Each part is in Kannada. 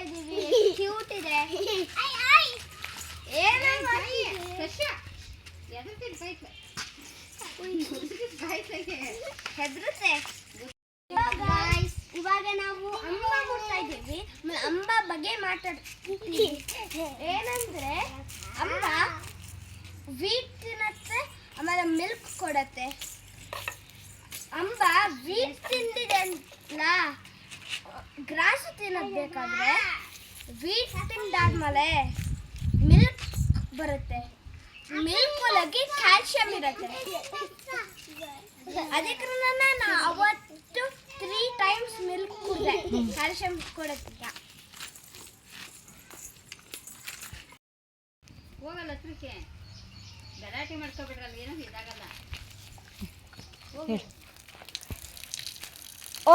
ಇದೀವಿ. ಕ್ಯೂಟ್ ಇದೆ. ಹೆದರುತ್ತೆ. ಇವಾಗ ನಾವು ಅಂಬ ಮುಟ್ತಾ ಇದ್ದೀವಿ. ಅಂಬ ಬಗ್ಗೆ ಮಾತಾಡ್ತೀವಿ. ಏನಂದ್ರೆ ಅಂಬ ವೀಟ್ ತಿನ್ನತ್ತೆ, ಆಮೇಲೆ ಮಿಲ್ಕ್ ಕೊಡತ್ತೆ. ಅಂಬ ವೀಟ್ ತಿಂದಿದೆ ಅಲ್ಲ, ಗ್ರಾಸ್ ತಿನ್ನಬೇಕಾದ್ರೆ ವೀಟ್ ತಿಂದಾದ್ಮೇಲೆ ಮಿಲ್ಕ್ ಬರುತ್ತೆ. ಮಿಲ್ಕ್ ಒಳಗೆ ಕ್ಯಾಲ್ಸಿಯಂ ಇರುತ್ತೆ. ಅದಕ್ಕೆ ನಾ ಅವತ್ತು 3 times ಮಿಲ್ಕ್ ಕುಡಿದೆ, ಕ್ಯಾಲ್ಸಿಯಂ ಕೊಡುತ್ತಿದ್ದ. ಹೋಗಲ್ಲ ಹತ್ರಕ್ಕೆ, ಗಲಾಟೆ ಮಾಡ್ಕೊಬಿಡ್ರಲ್ಲ, ಏನೋ ಇದಾಗಲ್ಲ.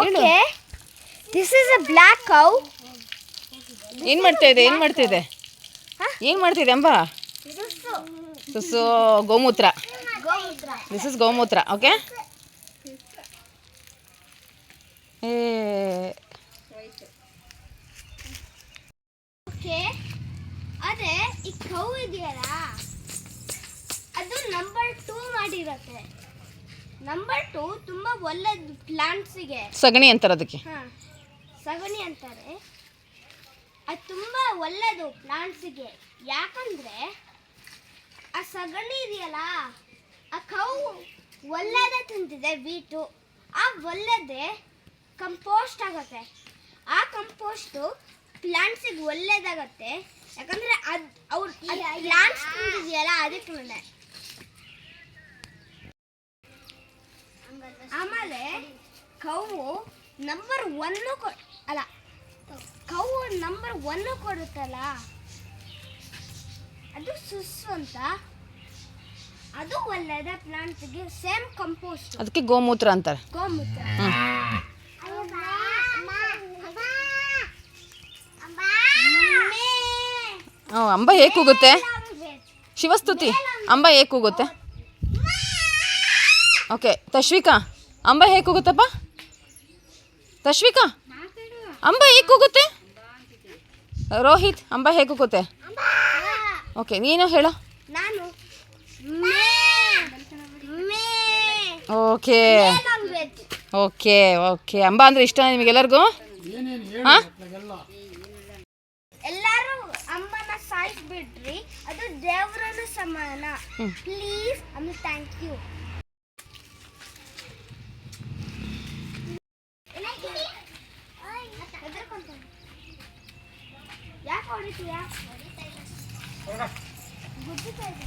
Okay, this is a black cow. ಏನು ಮಾಡ್ತಾ ಇದೆ? ಏನು ಮಾಡ್ತಿದೆ ಅಂಬ? ಸುಸು ಗೋಮೂತ್ರ. This is gomutra. Okay, okay. ಅದೇ ಈ ಕೌ ಇದೆಯಲ್ಲ, ಅದು ನಂಬರ್ 2 ಮಾಡಿರುತ್ತೆ. ನಂಬರ್ 2 ತುಂಬಾ ಒಳ್ಳೆದು ಪ್ಲಾಂಟ್ಸಿಗೆ. ಸಗಣಿ ಅಂತಾರೆ ಅದಕ್ಕೆ. ಸಗಣಿ ಅಂತಾರೆ. ಅದು ತುಂಬಾ ಒಳ್ಳೆದು ಪ್ಲಾಂಟ್ಸಿಗೆ. ಯಾಕಂದ್ರೆ ಆ ಸಗಣಿ ಇದೆಯಲ್ಲ, ಆ ಕೌ ಒಳ್ಳೆದೇ ತಿಂತಿದೆ ವೀಟು. ಆ ಒಳ್ಳೆದೇ ಕಂಪೋಸ್ಟ್ ಆಗುತ್ತೆ. ಆ ಕಂಪೋಸ್ಟು ಪ್ಲಾಂಟ್ಸಿಗೆ ಒಳ್ಳೇದಾಗತ್ತೆ. ಯಾಕಂದ್ರೆ ಅದು ಅವ್ರು ಪ್ಲಾಂಟ್ಸ್ ತಿಂದಿದೆಯಲ್ಲ, ಅದಕ್ಕೆ. ಆಮೇಲೆ ಕೌವು ನಂಬರ್ 1 ಅಲ್ಲ, ಕೌವು ನಂಬರ್ 1 ಕೊಡುತ್ತಲ್ಲ, ಅದು ಸುಸ್ಸು ಅಂತ. ಅದು ಒಳ್ಳೆಯದ ಪ್ಲಾಂಟ್ಸ್ಗೆ. ಸೇಮ್ ಕಂಪೋಸ್ಟ್, ಅದಕ್ಕೆ ಗೋಮೂತ್ರ ಅಂತಾರೆ. ಗೋಮೂತ್ರ. ಅಂಬ ಹೇಗೆ ಕೂಗುತ್ತೆ? ಶಿವಸ್ತುತಿ, ಅಂಬ ಹೇಗೆ ಕೂಗುತ್ತೆ? ಓಕೆ, ತಶ್ವಿಕಾ, ಅಂಬ ಹೇಗೆ ಕೂಗುತ್ತಪ್ಪ? ತಶ್ವಿಕಾ, ಅಂಬ ಹೇಗೆ ಕೂಗುತ್ತೆ? ರೋಹಿತ್, ಅಂಬ ಹೇಗೆ ಕೂಗುತ್ತೆ? ಓಕೆ, ನೀನು ಹೇಳ. ನಾನು ಓಕೆ ಓಕೆ ಓಕೆ. ಅಂಬ ಅಂದರೆ ಇಷ್ಟ ನಿಮಗೆಲ್ಲರಿಗೂ? ಹಾಂ, ಎಲ್ಲರೂ ಅಂಬನ ಸಾಯಿಸ್ಬಿಡ್ರಿ, ಅದು ದೇವರನ್ನ ಸಮಾನ. ಪ್ಲೀಸ್ ಅಮ್ಮ, ಥ್ಯಾಂಕ್ ಯು. ಯಾಕೆ ಹೊಡಿತೀಯಾ? ಗುಡ್ಡಿತಾ ಇದೆ.